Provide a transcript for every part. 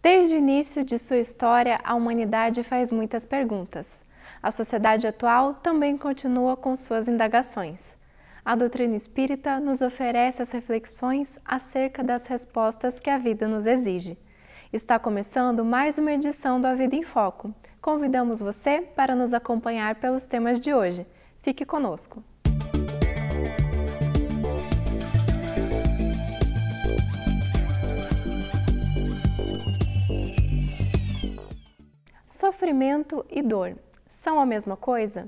Desde o início de sua história, a humanidade faz muitas perguntas. A sociedade atual também continua com suas indagações. A doutrina espírita nos oferece as reflexões acerca das respostas que a vida nos exige. Está começando mais uma edição do A Vida em Foco. Convidamos você para nos acompanhar pelos temas de hoje. Fique conosco! Sofrimento e dor são a mesma coisa?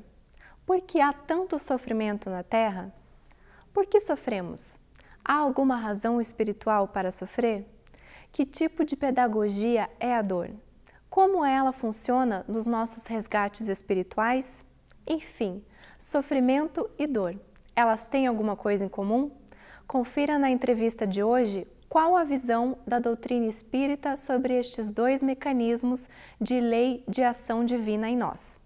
Por que há tanto sofrimento na Terra? Por que sofremos? Há alguma razão espiritual para sofrer? Que tipo de pedagogia é a dor? Como ela funciona nos nossos resgates espirituais? Enfim, sofrimento e dor, elas têm alguma coisa em comum? Confira na entrevista de hoje qual a visão da doutrina espírita sobre estes dois mecanismos de lei de ação divina em nós.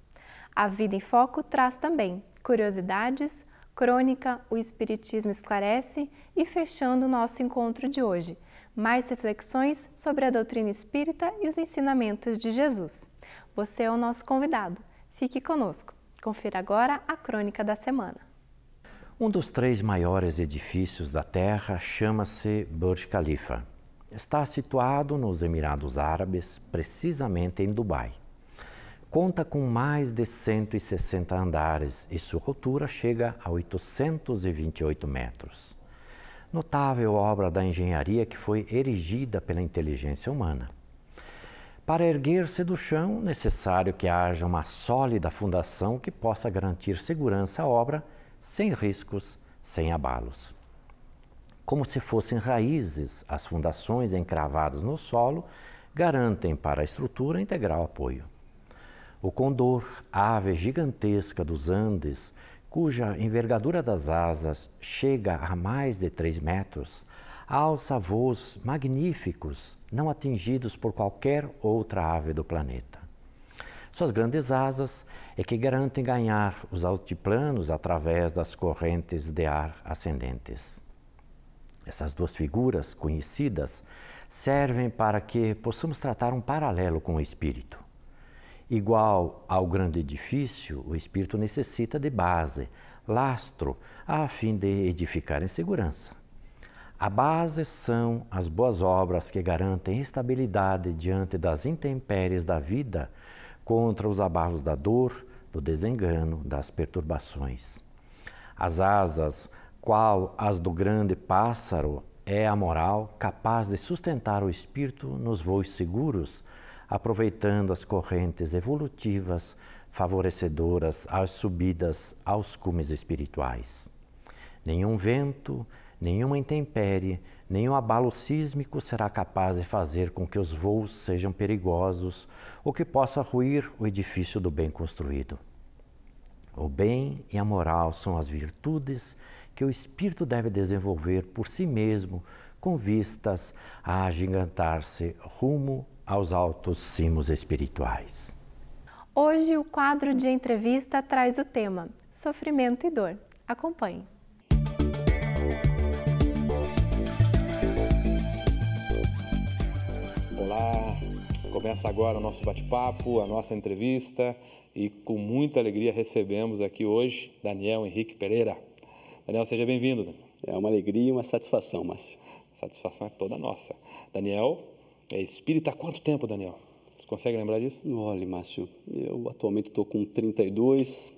A Vida em Foco traz também curiosidades, crônica, o Espiritismo esclarece e fechando o nosso encontro de hoje, mais reflexões sobre a doutrina espírita e os ensinamentos de Jesus. Você é o nosso convidado. Fique conosco. Confira agora a crônica da semana. Um dos 3 maiores edifícios da Terra chama-se Burj Khalifa. Está situado nos Emirados Árabes, precisamente em Dubai. Conta com mais de 160 andares e sua altura chega a 828 metros. Notável obra da engenharia que foi erigida pela inteligência humana. Para erguer-se do chão, necessário que haja uma sólida fundação que possa garantir segurança à obra, sem riscos, sem abalos. Como se fossem raízes, as fundações encravadas no solo garantem para a estrutura integral apoio. O condor, ave gigantesca dos Andes, cuja envergadura das asas chega a mais de 3 metros, alça voos magníficos, não atingidos por qualquer outra ave do planeta. Suas grandes asas é que garantem ganhar os altiplanos através das correntes de ar ascendentes. Essas duas figuras conhecidas servem para que possamos tratar um paralelo com o espírito. Igual ao grande edifício, o espírito necessita de base, lastro, a fim de edificar em segurança. A base são as boas obras que garantem estabilidade diante das intempéries da vida, contra os abalos da dor, do desengano, das perturbações. As asas, qual as do grande pássaro, é a moral capaz de sustentar o espírito nos voos seguros, aproveitando as correntes evolutivas favorecedoras às subidas aos cumes espirituais. Nenhum vento, nenhuma intempérie, nenhum abalo sísmico será capaz de fazer com que os voos sejam perigosos ou que possa ruir o edifício do bem construído. O bem e a moral são as virtudes que o espírito deve desenvolver por si mesmo, com vistas a agigantar-se rumo aos altos cimos espirituais. Hoje o quadro de entrevista traz o tema Sofrimento e Dor. Acompanhe. Olá, começa agora o nosso bate-papo, a nossa entrevista e com muita alegria recebemos aqui hoje Daniel Henrique Pereira. Daniel, seja bem-vindo. É uma alegria e uma satisfação, Márcio. A satisfação é toda nossa. Daniel é espírita há quanto tempo, Daniel? Você consegue lembrar disso? Olha, Márcio, eu atualmente estou com 32,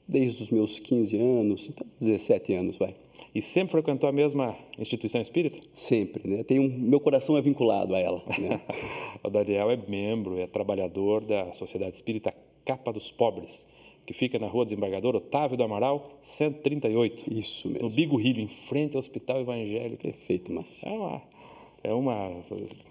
desde os meus 15 anos, então 17 anos, vai. E sempre frequentou a mesma instituição espírita? Sempre, né? Meu coração é vinculado a ela, né? O Daniel é membro, é trabalhador da Sociedade Espírita Capa dos Pobres, que fica na Rua Desembargador Otávio do Amaral, 138. Isso mesmo. No Bigo Rio, em frente ao Hospital Evangélico. Perfeito, Márcio. É uma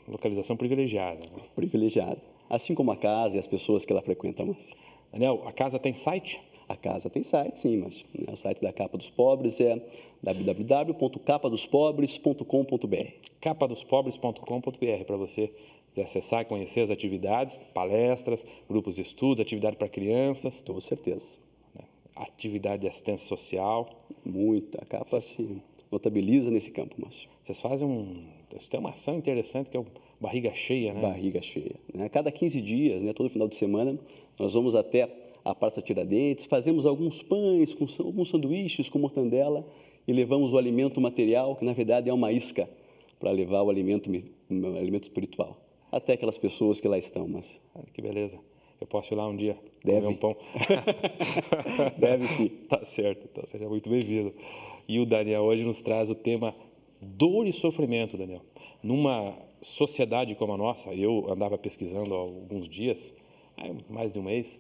localização privilegiada. Né? Privilegiada. Assim como a casa e as pessoas que ela frequenta, Márcio. Daniel, a casa tem site? A casa tem site, sim, Márcio. O site da Capa dos Pobres é www.capadospobres.com.br. capadospobres.com.br, para você acessar e conhecer as atividades, palestras, grupos de estudos, atividade para crianças. Com certeza. Atividade de assistência social. Muita. A Capa se notabiliza nesse campo, Márcio. Vocês têm uma ação interessante que é barriga cheia, né? Barriga cheia. Né? A cada 15 dias, né, todo final de semana, nós vamos até a Praça Tiradentes, fazemos alguns pães, alguns sanduíches com mortandela e levamos o alimento material, que na verdade é uma isca, para levar o alimento espiritual. Até aquelas pessoas que lá estão, mas... Que beleza. Eu posso ir lá um dia Deve. comer um pão? Deve sim. Tá certo, então seja muito bem-vindo. E o Daniel hoje nos traz o tema dor e sofrimento, Daniel. Numa sociedade como a nossa, eu andava pesquisando há alguns dias, mais de um mês,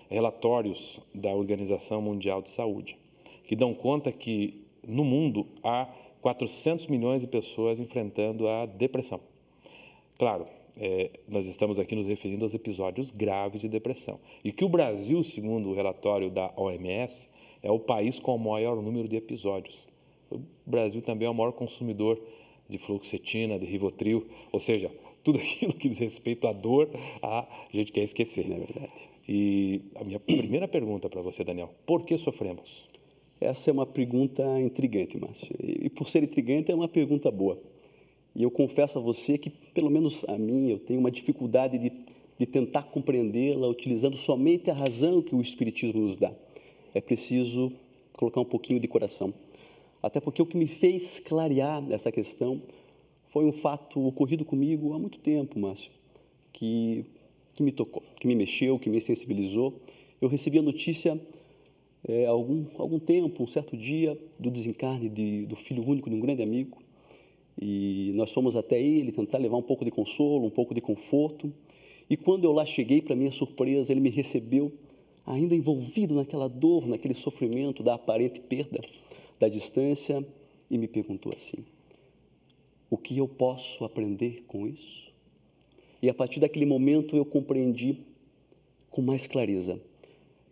relatórios da Organização Mundial de Saúde, que dão conta que no mundo há 400 milhões de pessoas enfrentando a depressão. Claro, nós estamos aqui nos referindo aos episódios graves de depressão. E que o Brasil, segundo o relatório da OMS, é o país com o maior número de episódios. O Brasil também é o maior consumidor de fluoxetina, de Rivotril, ou seja, tudo aquilo que diz respeito à dor, a gente quer esquecer. Não é verdade. E a minha primeira pergunta para você, Daniel, por que sofremos? Essa é uma pergunta intrigante, Márcio. E por ser intrigante, é uma pergunta boa. E eu confesso a você que, pelo menos a mim, eu tenho uma dificuldade de tentar compreendê-la utilizando somente a razão que o Espiritismo nos dá. É preciso colocar um pouquinho de coração. Até porque o que me fez clarear essa questão foi um fato ocorrido comigo há muito tempo, Márcio, que me tocou, que me mexeu, que me sensibilizou. Eu recebi a notícia há algum tempo, um certo dia, do desencarne do filho único de um grande amigo. E nós fomos até ele tentar levar um pouco de consolo, um pouco de conforto. E quando eu lá cheguei, para minha surpresa, ele me recebeu ainda envolvido naquela dor, naquele sofrimento da aparente perda, da distância, e me perguntou assim: o que eu posso aprender com isso? E a partir daquele momento eu compreendi com mais clareza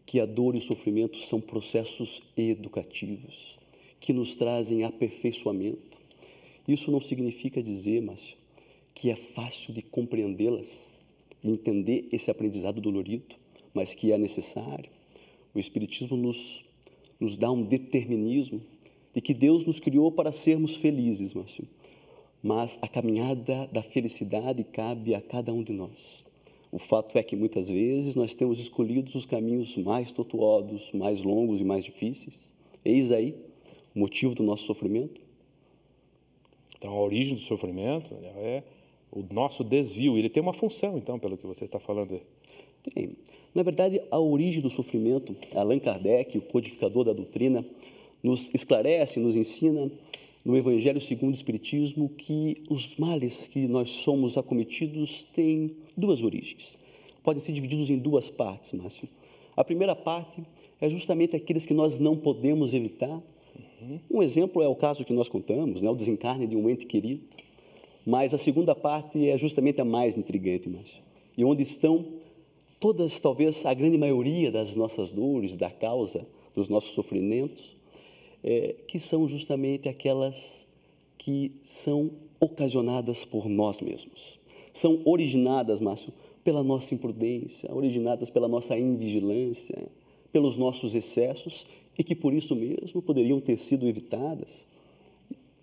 que a dor e o sofrimento são processos educativos, que nos trazem aperfeiçoamento. Isso não significa dizer, Márcio, que é fácil de compreendê-las, de entender esse aprendizado dolorido, mas que é necessário. O Espiritismo nos dá um determinismo de que Deus nos criou para sermos felizes, Márcio. Mas a caminhada da felicidade cabe a cada um de nós. O fato é que muitas vezes nós temos escolhido os caminhos mais tortuosos, mais longos e mais difíceis. Eis aí o motivo do nosso sofrimento. Então, a origem do sofrimento é o nosso desvio. Ele tem uma função, então, pelo que você está falando. Tem. Na verdade, a origem do sofrimento, Allan Kardec, o codificador da doutrina, nos esclarece, nos ensina no Evangelho segundo o Espiritismo que os males que nós somos acometidos têm duas origens. Podem ser divididos em duas partes, Márcio. A primeira parte é justamente aqueles que nós não podemos evitar. Um exemplo é o caso que nós contamos, né, o desencarne de um ente querido. Mas a segunda parte é justamente a mais intrigante, Márcio. E onde estão todas, talvez a grande maioria das nossas dores, da causa dos nossos sofrimentos, que são justamente aquelas que são ocasionadas por nós mesmos. São originadas, Márcio, pela nossa imprudência, originadas pela nossa invigilância, pelos nossos excessos e que por isso mesmo poderiam ter sido evitadas.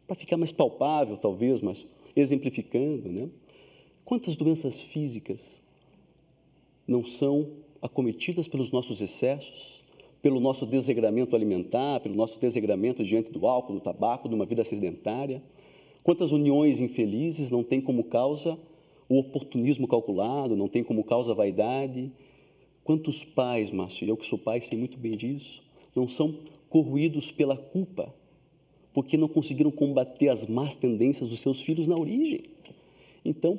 Para ficar mais palpável, talvez, mas exemplificando, né? Quantas doenças físicas não são acometidas pelos nossos excessos, pelo nosso desregramento alimentar, pelo nosso desregramento diante do álcool, do tabaco, de uma vida sedentária? Quantas uniões infelizes não têm como causa o oportunismo calculado, não tem como causa a vaidade? Quantos pais, Márcio, e eu que sou pai sei muito bem disso, não são corroídos pela culpa, porque não conseguiram combater as más tendências dos seus filhos na origem? Então,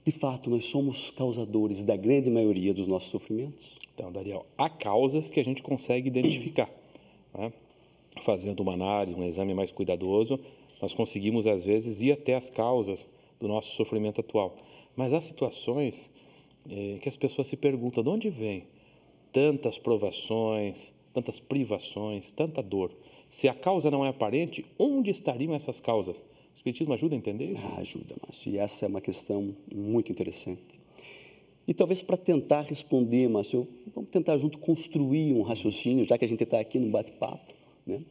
de fato, nós somos causadores da grande maioria dos nossos sofrimentos. Então, Daniel, há causas que a gente consegue identificar, né? Fazendo uma análise, um exame mais cuidadoso, nós conseguimos, às vezes, ir até as causas do nosso sofrimento atual. Mas há situações que as pessoas se perguntam, de onde vem tantas provações, tantas privações, tanta dor? Se a causa não é aparente, onde estariam essas causas? O Espiritismo ajuda a entender isso? Ajuda, Márcio, e essa é uma questão muito interessante. E talvez para tentar responder, Márcio, vamos tentar junto construir um raciocínio, já que a gente está aqui no bate-papo, né?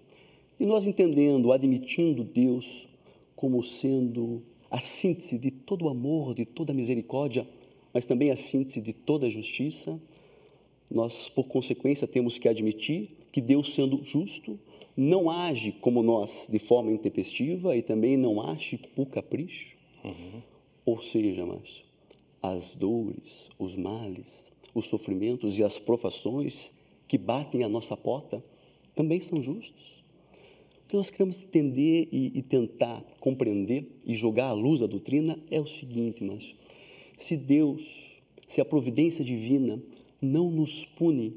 E nós entendendo, admitindo Deus como sendo a síntese de todo o amor, de toda a misericórdia, mas também a síntese de toda a justiça, nós, por consequência, temos que admitir que Deus, sendo justo, não age como nós de forma intempestiva e também não age por capricho. Ou seja, Márcio, as dores, os males, os sofrimentos e as provações que batem à nossa porta também são justos. O que nós queremos entender e tentar compreender e jogar à luz da doutrina é o seguinte, Márcio: se Deus, se a providência divina não nos pune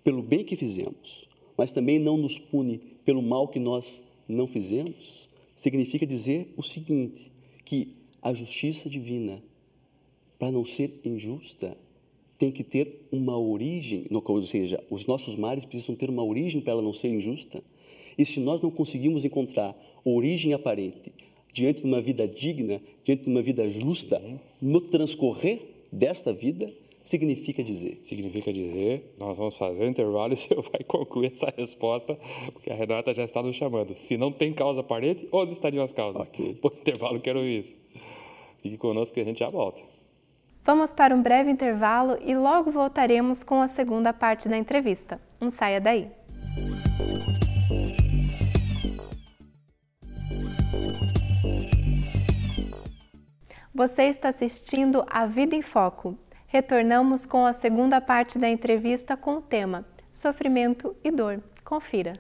pelo bem que fizemos, mas também não nos pune pelo mal que nós não fizemos, significa dizer o seguinte, que a justiça divina, para não ser injusta, tem que ter uma origem, ou seja, os nossos males precisam ter uma origem para ela não ser injusta. E se nós não conseguimos encontrar origem aparente diante de uma vida digna, diante de uma vida justa, no transcorrer desta vida, significa dizer, nós vamos fazer o intervalo e o senhor vai concluir essa resposta, porque a Renata já está nos chamando. Se não tem causa aparente, onde estariam as causas? Okay. Por intervalo, quero ouvir isso. Fique conosco que a gente já volta. Vamos para um breve intervalo e logo voltaremos com a segunda parte da entrevista. Não saia daí. Você está assistindo A Vida em Foco. Retornamos com a segunda parte da entrevista com o tema Sofrimento e Dor. Confira.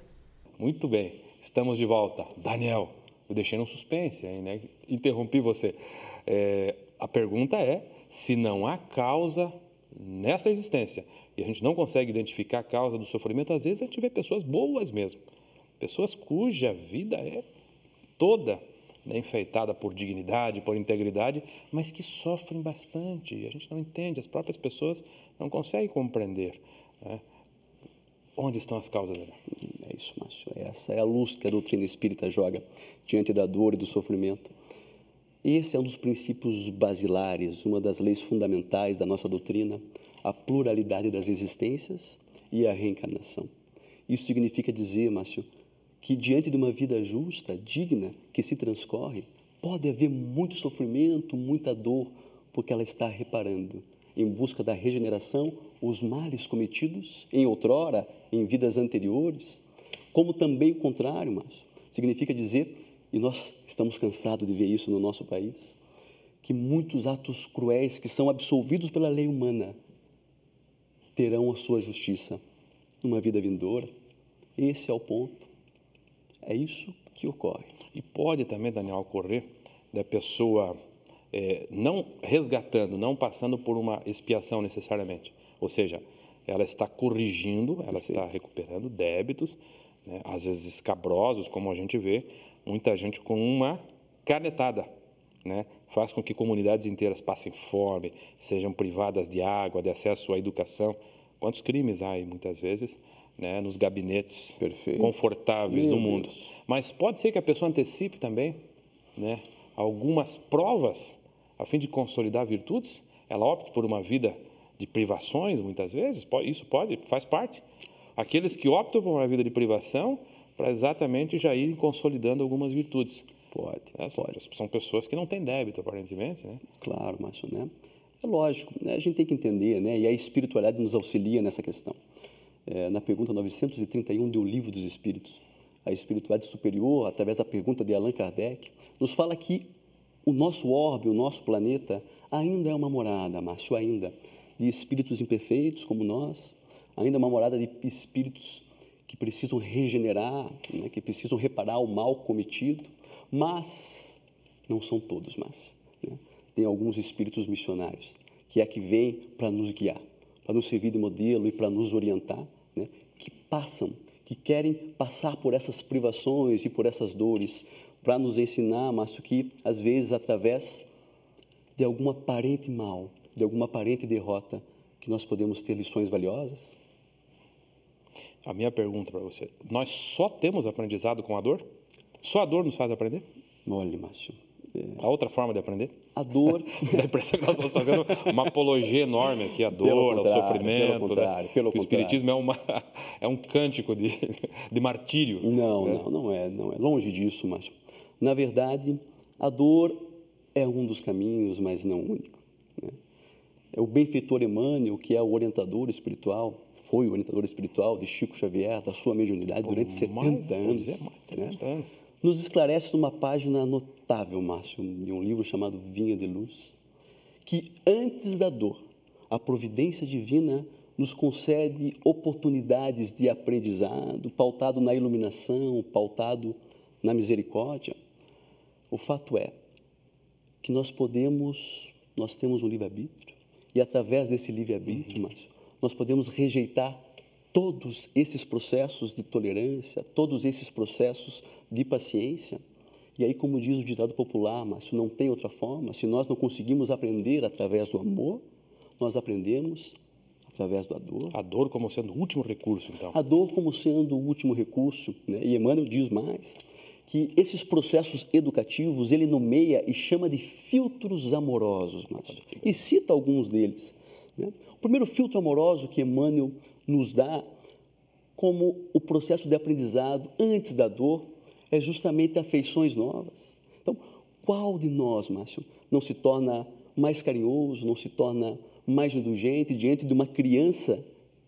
Muito bem, estamos de volta. Daniel, eu deixei no suspense aí, né? Interrompi você. A pergunta é se não há causa nessa existência e a gente não consegue identificar a causa do sofrimento, às vezes a gente vê pessoas boas mesmo, pessoas cuja vida é toda, né, enfeitada por dignidade, por integridade, mas que sofrem bastante e a gente não entende, as próprias pessoas não conseguem compreender, né? Onde estão as causas? É isso, Márcio. Essa é a luz que a doutrina espírita joga diante da dor e do sofrimento. Esse é um dos princípios basilares, uma das leis fundamentais da nossa doutrina, a pluralidade das existências e a reencarnação. Isso significa dizer, Márcio, que diante de uma vida justa, digna, que se transcorre, pode haver muito sofrimento, muita dor, porque ela está reparando, em busca da regeneração, os males cometidos em outrora, em vidas anteriores, como também o contrário, Márcio, significa dizer, e nós estamos cansados de ver isso no nosso país, que muitos atos cruéis que são absolvidos pela lei humana terão a sua justiça numa vida vindoura. Esse é o ponto. É isso que ocorre. E pode também, Daniel, ocorrer da pessoa não resgatando, não passando por uma expiação necessariamente. Ou seja, ela está corrigindo, ela está recuperando débitos, né, às vezes escabrosos, como a gente vê, muita gente com uma canetada, né, faz com que comunidades inteiras passem fome, sejam privadas de água, de acesso à educação. Quantos crimes há aí, muitas vezes, né, nos gabinetes confortáveis do mundo. Deus. Mas pode ser que a pessoa antecipe também, né, algumas provas a fim de consolidar virtudes. Ela opta por uma vida de privações, muitas vezes, isso faz parte. Aqueles que optam por uma vida de privação para exatamente já irem consolidando algumas virtudes. Pode. São pessoas que não têm débito, aparentemente, né? Claro, Márcio, né? É lógico, né? A gente tem que entender, né? E a espiritualidade nos auxilia nessa questão. Na pergunta 931 do Livro dos Espíritos, a espiritualidade superior, através da pergunta de Allan Kardec, nos fala que o nosso orbe, o nosso planeta, ainda é uma morada, Márcio, ainda, de espíritos imperfeitos como nós, ainda é uma morada de espíritos que precisam regenerar, né, que precisam reparar o mal cometido, mas não são todos, Márcio, né? Tem alguns espíritos missionários, que vêm para nos guiar, para nos servir de modelo e para nos orientar, né, que querem passar por essas privações e por essas dores, para nos ensinar, Márcio, que às vezes através de algum aparente mal, de alguma aparente derrota, que nós podemos ter lições valiosas? A minha pergunta para você, nós só temos aprendizado com a dor? Só a dor nos faz aprender? Olha, Márcio... A outra forma de aprender? A dor... Dá a impressão que nós estamos fazendo uma apologia enorme aqui à dor, ao sofrimento. Pelo contrário. O Espiritismo é um cântico de martírio. Não é longe disso, Márcio. Na verdade, a dor é um dos caminhos, mas não o único, né? É o benfeitor Emmanuel, que é o orientador espiritual, foi o orientador espiritual de Chico Xavier, da sua mediunidade, durante 70 anos. Mais de 70 anos. Nos esclarece numa página notável, Márcio, de um livro chamado Vinha de Luz, que antes da dor, a providência divina nos concede oportunidades de aprendizado, pautado na iluminação, pautado na misericórdia. O fato é que nós temos um livre-arbítrio, e através desse livre-arbítrio, Márcio, nós podemos rejeitar todos esses processos de tolerância, todos esses processos de paciência. E aí, como diz o ditado popular, Márcio, não tem outra forma. Se nós não conseguimos aprender através do amor, nós aprendemos através da dor. A dor como sendo o último recurso, então. A dor como sendo o último recurso, né? E Emmanuel diz mais, que esses processos educativos ele nomeia e chama de filtros amorosos, Márcio, e cita alguns deles, né? O primeiro filtro amoroso que Emmanuel nos dá como o processo de aprendizado antes da dor é justamente afeições novas. Então, qual de nós, Márcio, não se torna mais carinhoso, não se torna mais indulgente diante de uma criança,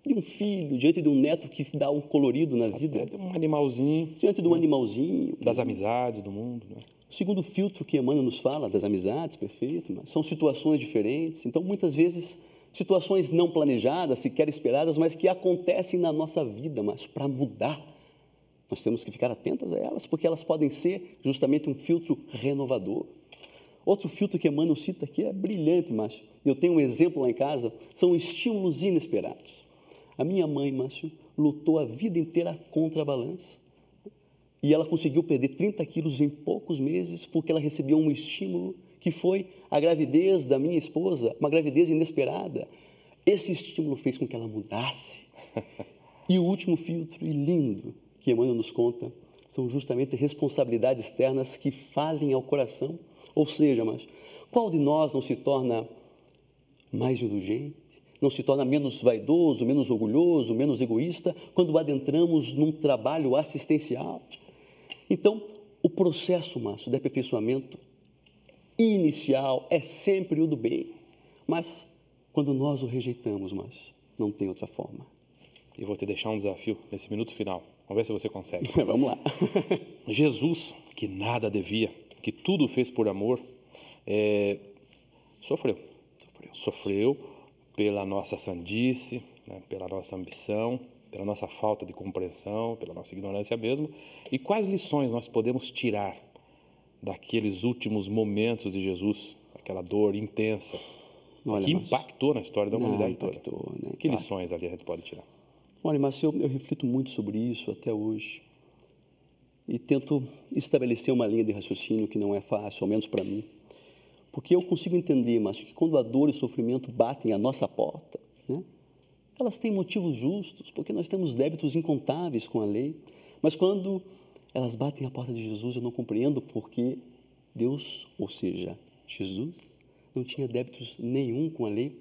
de um filho, diante de um neto que dá um colorido na vida? Diante de um animalzinho. Diante de um animalzinho. Das amizades do mundo, né? O segundo filtro que Emmanuel nos fala das amizades, perfeito, mas são situações diferentes. Então, muitas vezes, situações não planejadas, sequer esperadas, mas que acontecem na nossa vida, mas para mudar, nós temos que ficar atentas a elas, porque elas podem ser justamente um filtro renovador. Outro filtro que Emmanuel cita aqui é brilhante, Márcio. Eu tenho um exemplo lá em casa, são estímulos inesperados. A minha mãe, Márcio, lutou a vida inteira contra a balança. E ela conseguiu perder 30 quilos em poucos meses porque ela recebeu um estímulo que foi a gravidez da minha esposa, uma gravidez inesperada. Esse estímulo fez com que ela mudasse. E o último filtro, e lindo, que Emmanuel nos conta, são justamente responsabilidades externas que falem ao coração. Ou seja, mas qual de nós não se torna mais indulgente, não se torna menos vaidoso, menos orgulhoso, menos egoísta quando adentramos num trabalho assistencial? Então, o processo, Márcio, de aperfeiçoamento inicial é sempre o do bem, mas quando nós o rejeitamos, Márcio, não tem outra forma. E vou te deixar um desafio nesse minuto final. Vamos ver se você consegue. Vamos lá. Jesus, que nada devia, que tudo fez por amor, sofreu pela nossa sandice, né, pela nossa ambição, pela nossa falta de compreensão, pela nossa ignorância mesmo. E quais lições nós podemos tirar daqueles últimos momentos de Jesus, aquela dor intensa, que impactou na história da humanidade toda? Né? Que lições ali a gente pode tirar? Olha, Márcio, eu reflito muito sobre isso até hoje e tento estabelecer uma linha de raciocínio que não é fácil, ao menos para mim, porque eu consigo entender, Márcio, que quando a dor e o sofrimento batem à nossa porta, né, elas têm motivos justos, porque nós temos débitos incontáveis com a lei, mas quando elas batem à porta de Jesus, eu não compreendo porque Deus, ou seja, Jesus, não tinha débitos nenhum com a lei.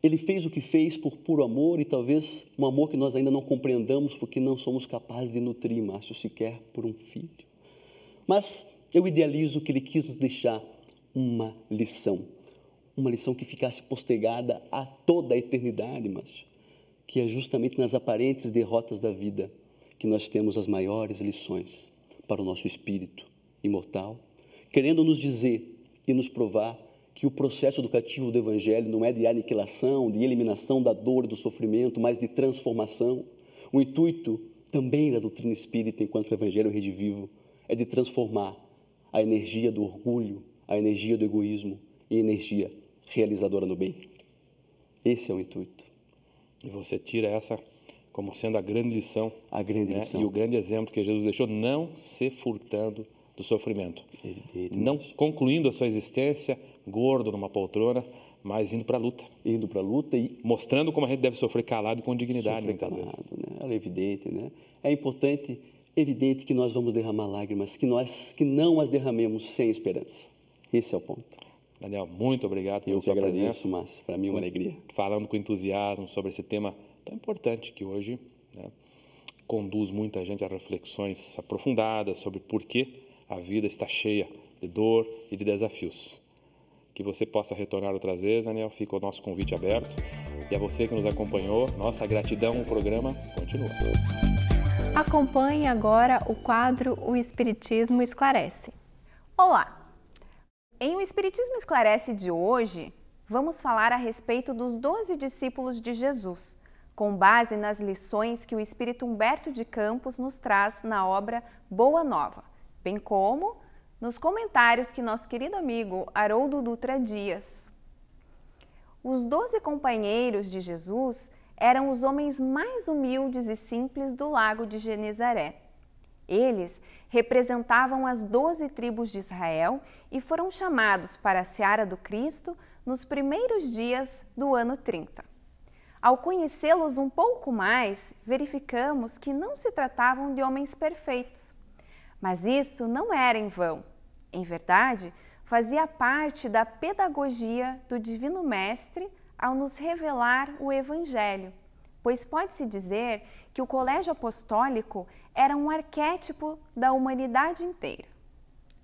Ele fez o que fez por puro amor e talvez um amor que nós ainda não compreendamos porque não somos capazes de nutrir, Márcio, sequer por um filho. Mas eu idealizo que ele quis nos deixar uma lição que ficasse postergada a toda a eternidade, Márcio, que é justamente nas aparentes derrotas da vida que nós temos as maiores lições para o nosso espírito imortal, querendo nos dizer e nos provar que o processo educativo do Evangelho não é de aniquilação, de eliminação da dor e do sofrimento, mas de transformação. O intuito também da doutrina espírita, enquanto o Evangelho redivivo, é de transformar a energia do orgulho, a energia do egoísmo em energia realizadora no bem. Esse é o intuito. E você tira essa como sendo a grande lição. A grande lição. E o grande exemplo que Jesus deixou, não se furtando do sofrimento. Não concluindo a sua existência gordo numa poltrona, mas indo para a luta. Indo para a luta e mostrando como a gente deve sofrer calado e com dignidade, muitas vezes. Né? É evidente, né? É importante, evidente que nós vamos derramar lágrimas, que não as derramemos sem esperança. Esse é o ponto. Daniel, muito obrigado pela sua presença. Eu que agradeço, Márcio. Para mim é uma alegria. Falando com entusiasmo sobre esse tema tão importante que hoje, né, conduz muita gente a reflexões aprofundadas sobre por que a vida está cheia de dor e de desafios. que você possa retornar outras vezes, Daniel. Fica o nosso convite aberto. E a você que nos acompanhou, nossa gratidão, o programa continua. Acompanhe agora o quadro O Espiritismo Esclarece. Olá! Em O Espiritismo Esclarece de hoje, vamos falar a respeito dos 12 discípulos de Jesus, com base nas lições que o Espírito Humberto de Campos nos traz na obra Boa Nova, bem como nos comentários que nosso querido amigo Haroldo Dutra Dias. Os 12 companheiros de Jesus eram os homens mais humildes e simples do lago de Genezaré. Eles representavam as 12 tribos de Israel e foram chamados para a seara do Cristo nos primeiros dias do ano 30. Ao conhecê-los um pouco mais, verificamos que não se tratavam de homens perfeitos. Mas isto não era em vão. Em verdade, fazia parte da pedagogia do Divino Mestre ao nos revelar o Evangelho, pois pode-se dizer que o colégio apostólico era um arquétipo da humanidade inteira.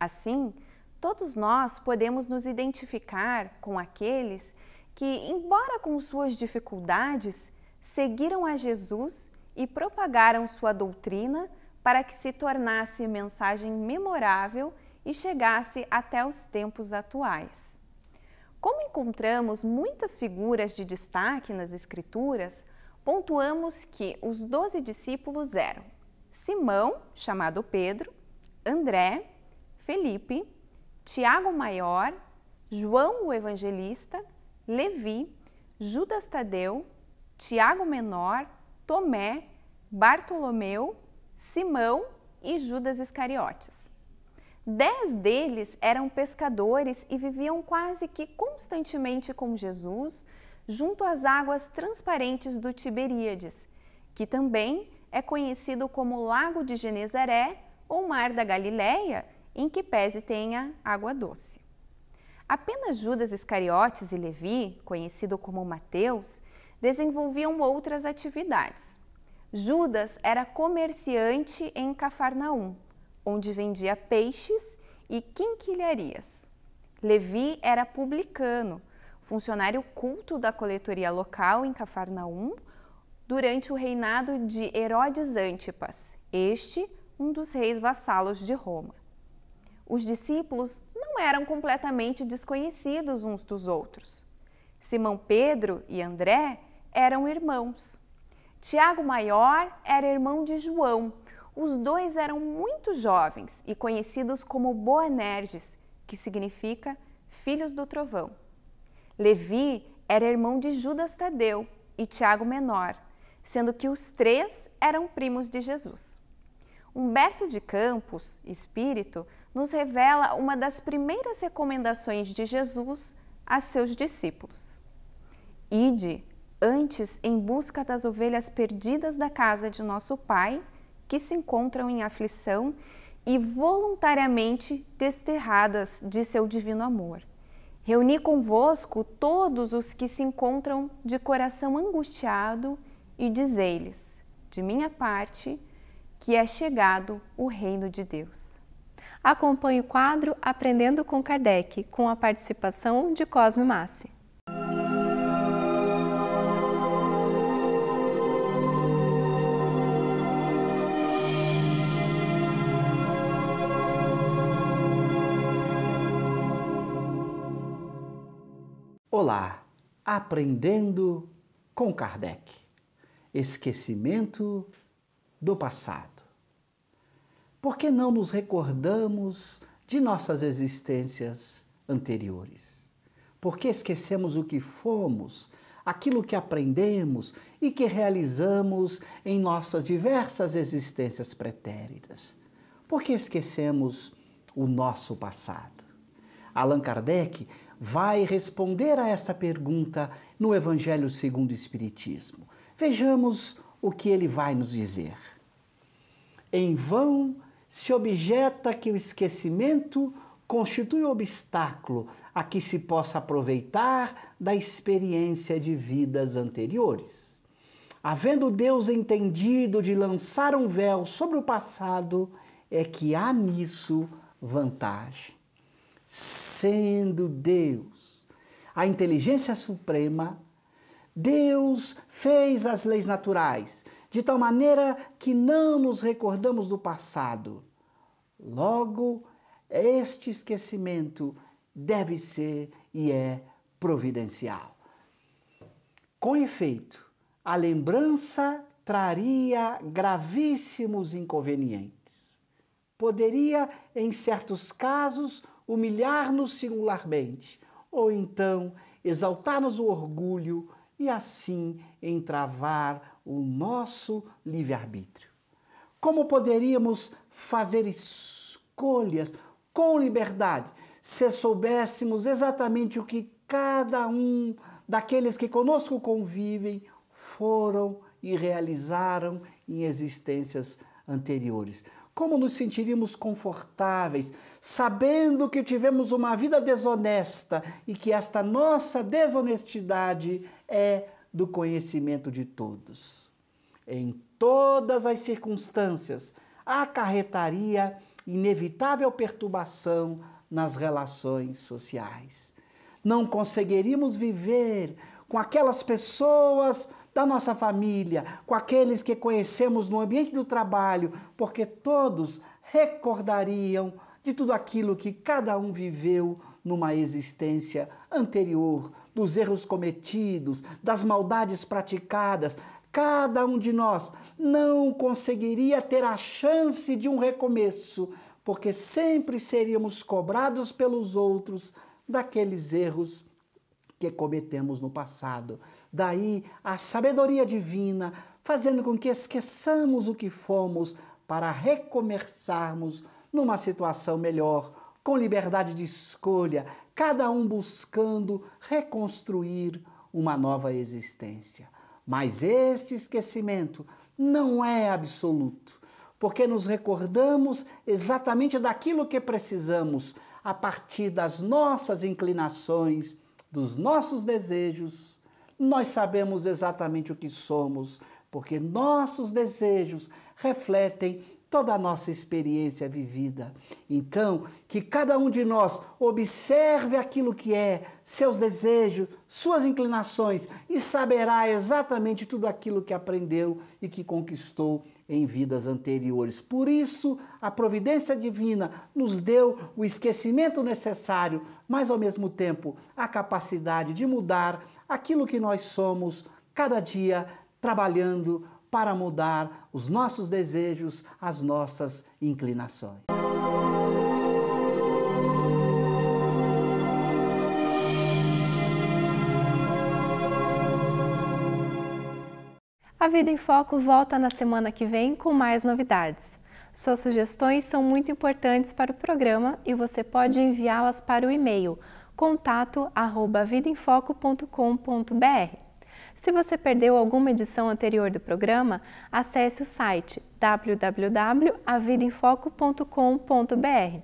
Assim, todos nós podemos nos identificar com aqueles que, embora com suas dificuldades, seguiram a Jesus e propagaram sua doutrina para que se tornasse mensagem memorável e chegasse até os tempos atuais. Como encontramos muitas figuras de destaque nas Escrituras, pontuamos que os 12 discípulos eram Simão, chamado Pedro, André, Felipe, Tiago Maior, João o Evangelista, Levi, Judas Tadeu, Tiago Menor, Tomé, Bartolomeu, Simão e Judas Iscariotes. 10 deles eram pescadores e viviam quase que constantemente com Jesus, junto às águas transparentes do Tiberíades, que também é conhecido como Lago de Genezaré ou Mar da Galileia, em que pese tenha água doce. Apenas Judas Iscariotes e Levi, conhecido como Mateus, desenvolviam outras atividades. Judas era comerciante em Cafarnaum, onde vendia peixes e quinquilharias. Levi era publicano, funcionário culto da coletoria local em Cafarnaum, durante o reinado de Herodes Ântipas, este um dos reis vassalos de Roma. Os discípulos não eram completamente desconhecidos uns dos outros. Simão Pedro e André eram irmãos. Tiago Maior era irmão de João. Os dois eram muito jovens e conhecidos como Boanerges, que significa filhos do trovão. Levi era irmão de Judas Tadeu e Tiago Menor, sendo que os 3 eram primos de Jesus. Humberto de Campos, espírito, nos revela uma das primeiras recomendações de Jesus a seus discípulos. Ide antes em busca das ovelhas perdidas da casa de nosso Pai, que se encontram em aflição e voluntariamente desterradas de seu divino amor. Reuni convosco todos os que se encontram de coração angustiado e dizei-lhes, de minha parte, que é chegado o reino de Deus. Acompanhe o quadro Aprendendo com Kardec, com a participação de Cosme Massi. Olá, Aprendendo com Kardec. Esquecimento do passado. Por que não nos recordamos de nossas existências anteriores? Por que esquecemos o que fomos, aquilo que aprendemos e que realizamos em nossas diversas existências pretéritas? Por que esquecemos o nosso passado? Allan Kardec vai responder a essa pergunta no Evangelho segundo o Espiritismo. Vejamos o que ele vai nos dizer. Em vão se objeta que o esquecimento constitui obstáculo a que se possa aproveitar da experiência de vidas anteriores. Havendo Deus entendido de lançar um véu sobre o passado, é que há nisso vantagem. Sendo Deus a inteligência suprema, Deus fez as leis naturais, de tal maneira que não nos recordamos do passado. Logo, este esquecimento deve ser e é providencial. Com efeito, a lembrança traria gravíssimos inconvenientes. Poderia, em certos casos, humilhar-nos singularmente, ou então exaltar-nos o orgulho e assim entravar o nosso livre-arbítrio. Como poderíamos fazer escolhas com liberdade se soubéssemos exatamente o que cada um daqueles que conosco convivem foram e realizaram em existências anteriores? Como nos sentiríamos confortáveis, sabendo que tivemos uma vida desonesta e que esta nossa desonestidade é do conhecimento de todos? Em todas as circunstâncias, acarretaria inevitável perturbação nas relações sociais. Não conseguiríamos viver com aquelas pessoas da nossa família, com aqueles que conhecemos no ambiente do trabalho, porque todos recordariam de tudo aquilo que cada um viveu numa existência anterior, dos erros cometidos, das maldades praticadas. Cada um de nós não conseguiria ter a chance de um recomeço, porque sempre seríamos cobrados pelos outros daqueles erros que cometemos no passado. Daí a sabedoria divina, fazendo com que esqueçamos o que fomos para recomeçarmos numa situação melhor, com liberdade de escolha, cada um buscando reconstruir uma nova existência. Mas este esquecimento não é absoluto, porque nos recordamos exatamente daquilo que precisamos a partir das nossas inclinações, dos nossos desejos. Nós sabemos exatamente o que somos, porque nossos desejos refletem toda a nossa experiência vivida. Então, que cada um de nós observe aquilo que é, seus desejos, suas inclinações, e saberá exatamente tudo aquilo que aprendeu e que conquistou em vidas anteriores. Por isso, a providência divina nos deu o esquecimento necessário, mas ao mesmo tempo a capacidade de mudar aquilo que nós somos cada dia, trabalhando para mudar os nossos desejos, as nossas inclinações. A Vida em Foco volta na semana que vem com mais novidades. Suas sugestões são muito importantes para o programa e você pode enviá-las para o e-mail contato@vidaemfoco.com.br. Se você perdeu alguma edição anterior do programa, acesse o site www.avidaemfoco.com.br.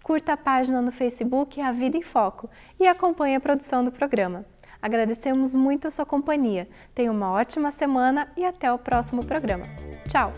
Curta a página no Facebook A Vida em Foco e acompanhe a produção do programa. Agradecemos muito a sua companhia. Tenha uma ótima semana e até o próximo programa. Tchau!